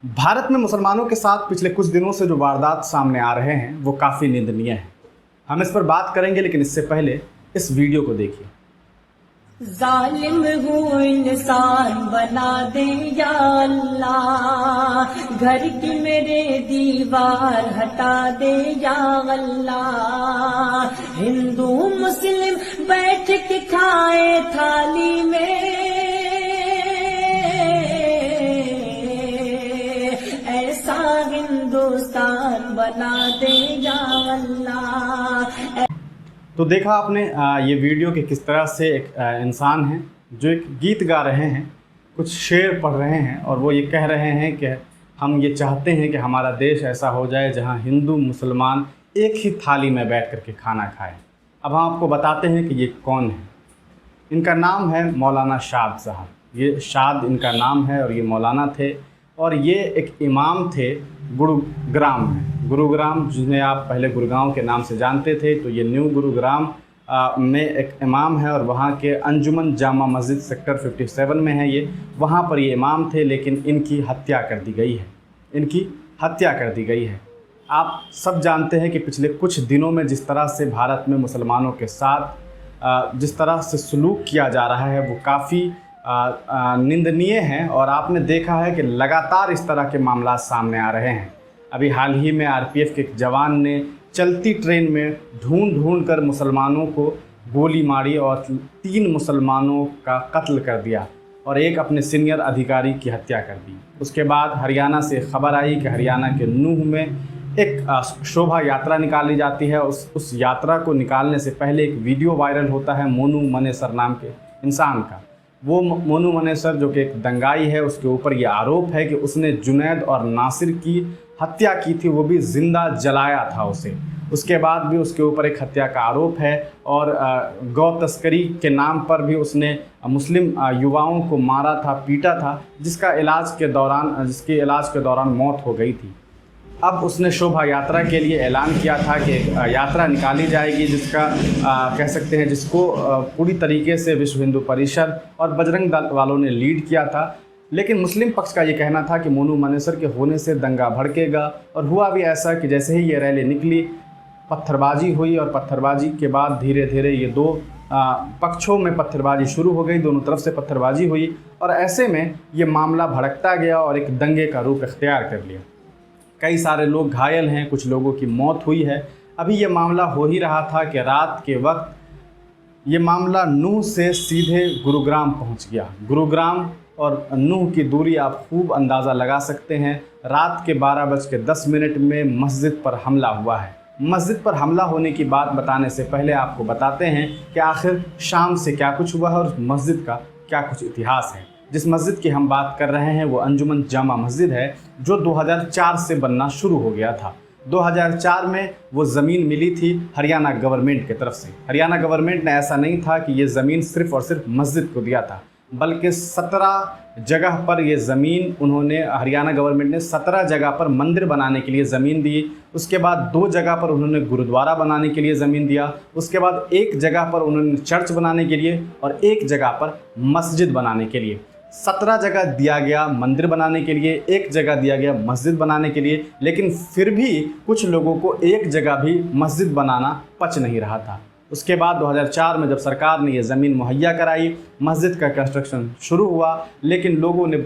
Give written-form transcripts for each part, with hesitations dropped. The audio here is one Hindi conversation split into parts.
भारत में मुसलमानों के साथ पिछले कुछ दिनों से जो वारदात सामने आ रहे हैं वो काफ़ी निंदनीय है। हम इस पर बात करेंगे, लेकिन इससे पहले इस वीडियो को देखिए। जालिम हूँ इंसान बना दे या अल्लाह, घर की मेरे दीवार हटा दे या अल्लाह। हिंदू मुस्लिम बैठ के खाए थाली में, ऐसा हिंदुस्तान बना दे या अल्लाह। तो देखा आपने ये वीडियो कि किस तरह से एक इंसान है जो एक गीत गा रहे हैं, कुछ शेर पढ़ रहे हैं और वो ये कह रहे हैं कि हम ये चाहते हैं कि हमारा देश ऐसा हो जाए जहां हिंदू मुसलमान एक ही थाली में बैठ कर के खाना खाएं। अब हम आपको बताते हैं कि ये कौन है। इनका नाम है मौलाना शाद साहब। ये शाद इनका नाम है और ये मौलाना थे और ये एक इमाम थे गुरुग्राम में। गुरुग्राम जिन्हें आप पहले गुड़गांव के नाम से जानते थे, तो ये न्यू गुरुग्राम में एक इमाम है और वहाँ के अंजुमन जामा मस्जिद सेक्टर 57 में है ये। वहाँ पर ये इमाम थे, लेकिन इनकी हत्या कर दी गई है। इनकी हत्या कर दी गई है। आप सब जानते हैं कि पिछले कुछ दिनों में जिस तरह से भारत में मुसलमानों के साथ जिस तरह से सलूक किया जा रहा है वो काफ़ी निंदनीय है और आपने देखा है कि लगातार इस तरह के मामला सामने आ रहे हैं। अभी हाल ही में आरपीएफ के एक जवान ने चलती ट्रेन में ढूंढ कर मुसलमानों को गोली मारी और 3 मुसलमानों का कत्ल कर दिया और एक अपने सीनियर अधिकारी की हत्या कर दी। उसके बाद हरियाणा से खबर आई कि हरियाणा के नूह में एक शोभा यात्रा निकाली जाती है। उस यात्रा को निकालने से पहले एक वीडियो वायरल होता है मोनू मनेसर नाम के इंसान का। वो मोनू मनेसर जो कि एक दंगाई है, उसके ऊपर ये आरोप है कि उसने जुनैद और नासिर की हत्या की थी, वो भी ज़िंदा जलाया था उसे। उसके बाद भी उसके ऊपर एक हत्या का आरोप है और गौ तस्करी के नाम पर भी उसने मुस्लिम युवाओं को मारा था, पीटा था, जिसके इलाज के दौरान मौत हो गई थी। अब उसने शोभा यात्रा के लिए ऐलान किया था कि यात्रा निकाली जाएगी जिसका कह सकते हैं जिसको पूरी तरीके से विश्व हिंदू परिषद और बजरंग दल वालों ने लीड किया था। लेकिन मुस्लिम पक्ष का ये कहना था कि मोनू मनेसर के होने से दंगा भड़केगा और हुआ भी ऐसा कि जैसे ही ये रैली निकली पत्थरबाजी हुई और पत्थरबाजी के बाद धीरे धीरे ये 2 पक्षों में पत्थरबाजी शुरू हो गई, दोनों तरफ से पत्थरबाजी हुई और ऐसे में ये मामला भड़कता गया और एक दंगे का रूप इख्तियार कर लिया। कई सारे लोग घायल हैं, कुछ लोगों की मौत हुई है। अभी ये मामला हो ही रहा था कि रात के वक्त ये मामला नूह से सीधे गुरुग्राम पहुंच गया। गुरुग्राम और नूह की दूरी आप खूब अंदाज़ा लगा सकते हैं। रात के 12:10 में मस्जिद पर हमला हुआ है। मस्जिद पर हमला होने की बात बताने से पहले आपको बताते हैं कि आखिर शाम से क्या कुछ हुआ है और मस्जिद का क्या कुछ इतिहास है। जिस मस्जिद की हम बात कर रहे हैं वो अंजुमन जामा मस्जिद है, जो 2004 से बनना शुरू हो गया था। 2004 में वो ज़मीन मिली थी हरियाणा गवर्नमेंट की तरफ से। हरियाणा गवर्नमेंट ने ऐसा नहीं था कि ये ज़मीन सिर्फ़ और सिर्फ मस्जिद को दिया था, बल्कि 17 जगह पर ये ज़मीन उन्होंने हरियाणा गवर्नमेंट ने 17 जगह पर मंदिर बनाने के लिए ज़मीन दी। उसके बाद 2 जगह पर उन्होंने गुरुद्वारा बनाने के लिए ज़मीन दिया। उसके बाद 1 जगह पर उन्होंने चर्च बनाने के लिए और 1 जगह पर मस्जिद बनाने के लिए। 17 जगह दिया गया मंदिर बनाने के लिए, 1 जगह दिया गया मस्जिद बनाने के लिए, लेकिन फिर भी कुछ लोगों को 1 जगह भी मस्जिद बनाना पच नहीं रहा था। उसके बाद 2004 में जब सरकार ने ये ज़मीन मुहैया कराई, मस्जिद का कंस्ट्रक्शन शुरू हुआ, लेकिन लोगों ने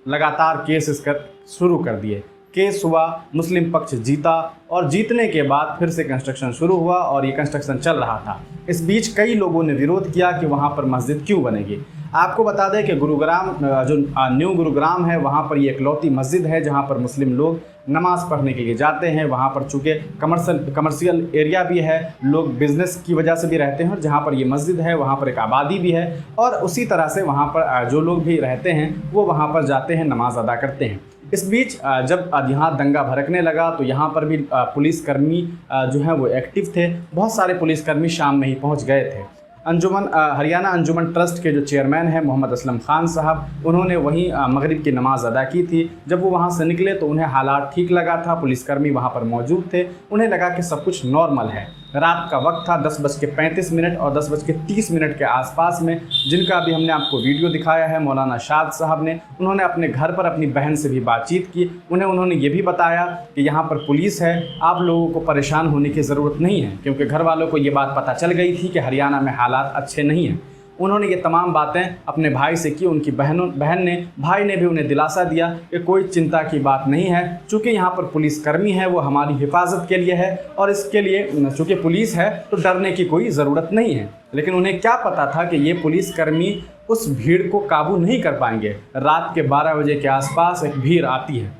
लगातार केसेस शुरू कर दिए। केस हुआ, मुस्लिम पक्ष जीता और जीतने के बाद फिर से कंस्ट्रक्शन शुरू हुआ और ये कंस्ट्रक्शन चल रहा था। इस बीच कई लोगों ने विरोध किया कि वहाँ पर मस्जिद क्यों बनेगी। आपको बता दें कि गुरुग्राम जो न्यू गुरुग्राम है, वहाँ पर ये इकलौती मस्जिद है जहाँ पर मुस्लिम लोग नमाज़ पढ़ने के लिए जाते हैं। वहाँ पर चूँकि कमर्शियल एरिया भी है, लोग बिज़नेस की वजह से भी रहते हैं और जहाँ पर ये मस्जिद है वहाँ पर एक आबादी भी है और उसी तरह से वहाँ पर जो लोग भी रहते हैं वो वहाँ पर जाते हैं, नमाज़ अदा करते हैं। इस बीच जब यहाँ दंगा भड़कने लगा तो यहाँ पर भी पुलिसकर्मी जो हैं वो एक्टिव थे। बहुत सारे पुलिसकर्मी शाम में ही पहुँच गए थे। हरियाणा अंजुमन ट्रस्ट के जो चेयरमैन हैं मोहम्मद असलम खान साहब, उन्होंने वहीं मगरिब की नमाज़ अदा की थी। जब वो वहाँ से निकले तो उन्हें हालात ठीक लगा था, पुलिसकर्मी वहाँ पर मौजूद थे, उन्हें लगा कि सब कुछ नॉर्मल है। रात का वक्त था 10:35 और 10:30 के आसपास में, जिनका भी हमने आपको वीडियो दिखाया है। मौलाना शाद साहब ने उन्होंने अपने घर पर अपनी बहन से भी बातचीत की। उन्होंने ये भी बताया कि यहाँ पर पुलिस है, आप लोगों को परेशान होने की ज़रूरत नहीं है, क्योंकि घर वालों को ये बात पता चल गई थी कि हरियाणा में हालात अच्छे नहीं हैं। उन्होंने ये तमाम बातें अपने भाई से की। उनकी भाई ने भी उन्हें दिलासा दिया कि कोई चिंता की बात नहीं है, चूँकि यहाँ पर पुलिसकर्मी है, वो हमारी हिफाजत के लिए है, और इसके लिए चूँकि पुलिस है तो डरने की कोई ज़रूरत नहीं है। लेकिन उन्हें क्या पता था कि ये पुलिसकर्मी उस भीड़ को काबू नहीं कर पाएंगे। रात के 12 बजे के आसपास एक भीड़ आती है।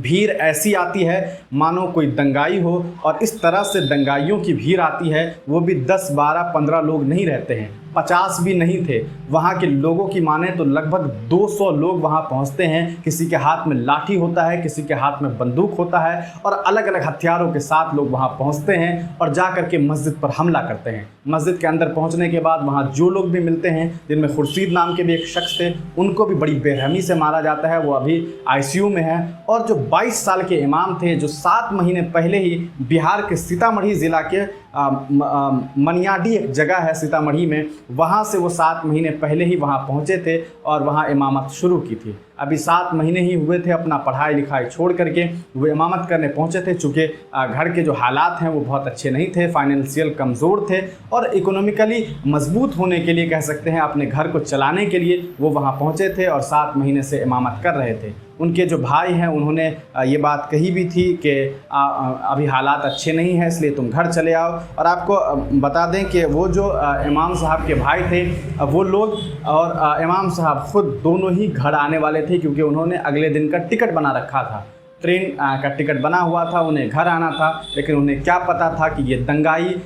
भीड़ ऐसी आती है मानो कोई दंगाई हो, और इस तरह से दंगाइयों की भीड़ आती है। वो भी 10, 12, 15 लोग नहीं रहते हैं, 50 भी नहीं थे। वहाँ के लोगों की माने तो लगभग 200 लोग वहाँ पहुँचते हैं। किसी के हाथ में लाठी होता है, किसी के हाथ में बंदूक होता है, और अलग अलग हथियारों के साथ लोग वहाँ पहुँचते हैं और जा कर के मस्जिद पर हमला करते हैं। मस्जिद के अंदर पहुँचने के बाद वहाँ जो लोग भी मिलते हैं, जिनमें खुर्शीद नाम के भी एक शख्स थे, उनको भी बड़ी बेरहमी से मारा जाता है। वो अभी ICU में है। और जो 22 साल के इमाम थे, जो 7 महीने पहले ही बिहार के सीतामढ़ी ज़िला के मनियाडी एक जगह है सीतामढ़ी में, वहाँ से वो 7 महीने पहले ही वहाँ पहुँचे थे और वहाँ इमामत शुरू की थी। अभी 7 महीने ही हुए थे अपना पढ़ाई लिखाई छोड़ करके वो इमामत करने पहुँचे थे। चूँकि घर के जो हालात हैं वो बहुत अच्छे नहीं थे, फाइनेंशियल कमज़ोर थे, और इकोनॉमिकली मजबूत होने के लिए कह सकते हैं, अपने घर को चलाने के लिए वो वहाँ पहुँचे थे और 7 महीने से इमामत कर रहे थे। उनके जो भाई हैं उन्होंने ये बात कही भी थी कि अभी हालात अच्छे नहीं हैं, इसलिए तुम घर चले आओ। और आपको बता दें कि वो जो इमाम साहब के भाई थे, वो लोग और इमाम साहब खुद दोनों ही घर आने वाले थे, क्योंकि उन्होंने अगले दिन का टिकट बना रखा था। ट्रेन का टिकट बना हुआ था, उन्हें घर आना था। लेकिन उन्हें क्या पता था कि ये दंगाई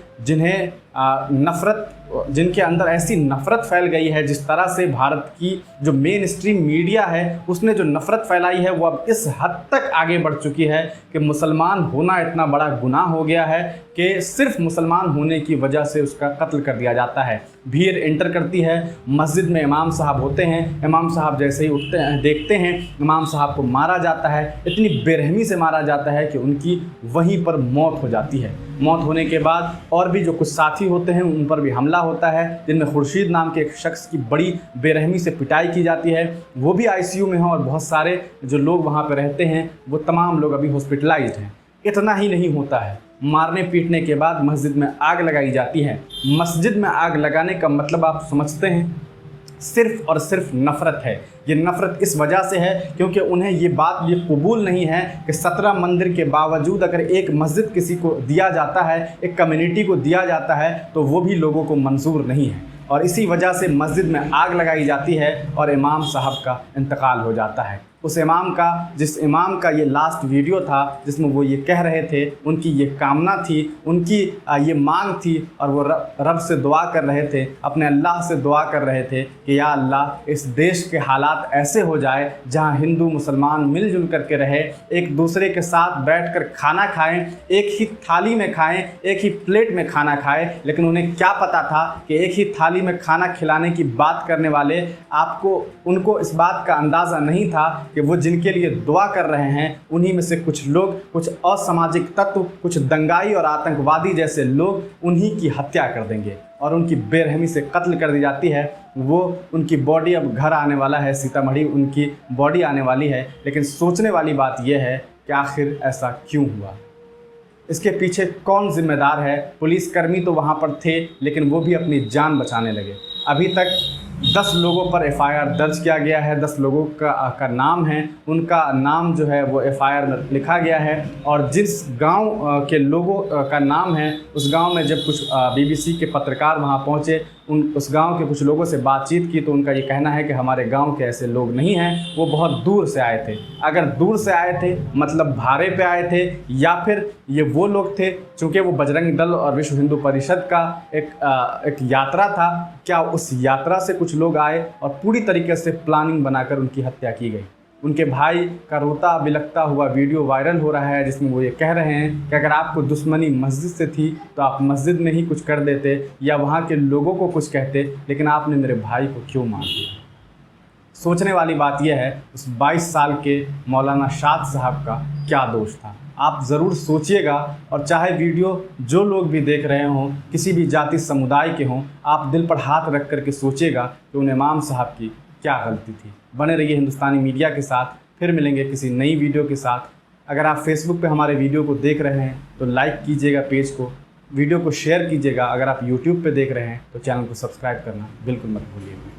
जिनके अंदर ऐसी नफ़रत फैल गई है, जिस तरह से भारत की जो मेन स्ट्रीम मीडिया है उसने जो नफ़रत फैलाई है, वो अब इस हद तक आगे बढ़ चुकी है कि मुसलमान होना इतना बड़ा गुनाह हो गया है कि सिर्फ मुसलमान होने की वजह से उसका कत्ल कर दिया जाता है। भीड़ एंटर करती है, मस्जिद में इमाम साहब होते हैं, इमाम साहब जैसे ही उठते हैं, देखते हैं, इमाम साहब को मारा जाता है। इतनी बेरहमी से मारा जाता है कि उनकी वहीं पर मौत हो जाती है। मौत होने के बाद और भी जो कुछ साथी होते हैं उन पर भी हमला होता है, जिनमें खुर्शीद नाम के एक शख्स की बड़ी बेरहमी से पिटाई की जाती है। वो भी ICU में हैं, और बहुत सारे जो लोग वहाँ पर रहते हैं वो तमाम लोग अभी हॉस्पिटलाइज्ड हैं। इतना ही नहीं होता है, मारने पीटने के बाद मस्जिद में आग लगाई जाती है। मस्जिद में आग लगाने का मतलब आप समझते हैं, सिर्फ़ और सिर्फ नफ़रत है। ये नफ़रत इस वजह से है क्योंकि उन्हें ये बात ये कबूल नहीं है कि 17 मंदिर के बावजूद अगर एक मस्जिद किसी को दिया जाता है, एक कम्युनिटी को दिया जाता है, तो वो भी लोगों को मंजूर नहीं है। और इसी वजह से मस्जिद में आग लगाई जाती है और इमाम साहब का इंतकाल हो जाता है। उस जिस इमाम का ये लास्ट वीडियो था जिसमें वो ये कह रहे थे, उनकी ये कामना थी, उनकी ये मांग थी, और वो रब से दुआ कर रहे थे, अपने अल्लाह से दुआ कर रहे थे कि या अल्लाह इस देश के हालात ऐसे हो जाए जहां हिंदू मुसलमान मिलजुल करके रहे, एक दूसरे के साथ बैठकर खाना खाएं, एक ही थाली में खाएं, एक ही प्लेट में खाना खाएं। लेकिन उन्हें क्या पता था कि एक ही थाली में खाना खिलाने की बात करने वाले उनको इस बात का अंदाज़ा नहीं था कि वो जिनके लिए दुआ कर रहे हैं उन्हीं में से कुछ लोग, कुछ असामाजिक तत्व, कुछ दंगाई और आतंकवादी जैसे लोग उन्हीं की हत्या कर देंगे और उनकी बेरहमी से कत्ल कर दी जाती है। वो उनकी बॉडी अब घर आने वाला है, सीतामढ़ी उनकी बॉडी आने वाली है। लेकिन सोचने वाली बात यह है कि आखिर ऐसा क्यों हुआ, इसके पीछे कौन जिम्मेदार है। पुलिसकर्मी तो वहाँ पर थे लेकिन वो भी अपनी जान बचाने लगे। अभी तक 10 लोगों पर FIR दर्ज किया गया है, 10 लोगों का नाम है, उनका नाम जो है वो FIR में लिखा गया है। और जिस गांव के लोगों का नाम है, उस गांव में जब कुछ BBC के पत्रकार वहां पहुंचे, उस गांव के कुछ लोगों से बातचीत की तो उनका ये कहना है कि हमारे गांव के ऐसे लोग नहीं हैं, वो बहुत दूर से आए थे। अगर दूर से आए थे मतलब भाड़े पे आए थे, या फिर ये वो लोग थे चूँकि वो बजरंग दल और विश्व हिंदू परिषद का एक यात्रा था, क्या उस यात्रा से कुछ लोग आए और पूरी तरीके से प्लानिंग बनाकर उनकी हत्या की गई। उनके भाई का रोता बिलखता हुआ वीडियो वायरल हो रहा है जिसमें वो ये कह रहे हैं कि अगर आपको दुश्मनी मस्जिद से थी तो आप मस्जिद में ही कुछ कर देते या वहाँ के लोगों को कुछ कहते, लेकिन आपने मेरे भाई को क्यों मार दिया। सोचने वाली बात यह है उस 22 साल के मौलाना शाद साहब का क्या दोष था। आप ज़रूर सोचिएगा, और चाहे वीडियो जो लोग भी देख रहे हों किसी भी जाति समुदाय के हों, आप दिल पर हाथ रख कर के सोचिएगा कि उन इमाम साहब की क्या गलती थी। बने रहिए हिंदुस्तानी मीडिया के साथ, फिर मिलेंगे किसी नई वीडियो के साथ। अगर आप फेसबुक पे हमारे वीडियो को देख रहे हैं तो लाइक कीजिएगा पेज को, वीडियो को शेयर कीजिएगा। अगर आप यूट्यूब पे देख रहे हैं तो चैनल को सब्सक्राइब करना बिल्कुल मत भूलिएगा।